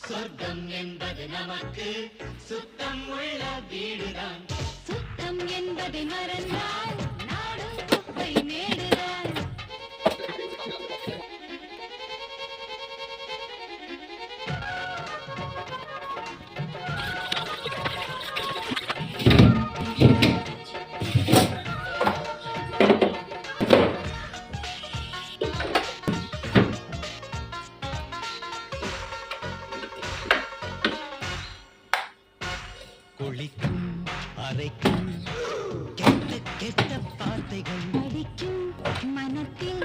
சொர்க்கம் என்பது நமக்கு சுத்தம் உள்ள வீடுதான். சுத்தம் என்பதை மறந்தால் நாடும் குப்பை மேடுதான். குளிக்கும் அறைக்கும் கெட்ட கெட்ட வார்த்தைகள் படிக்கும் மனத்தில்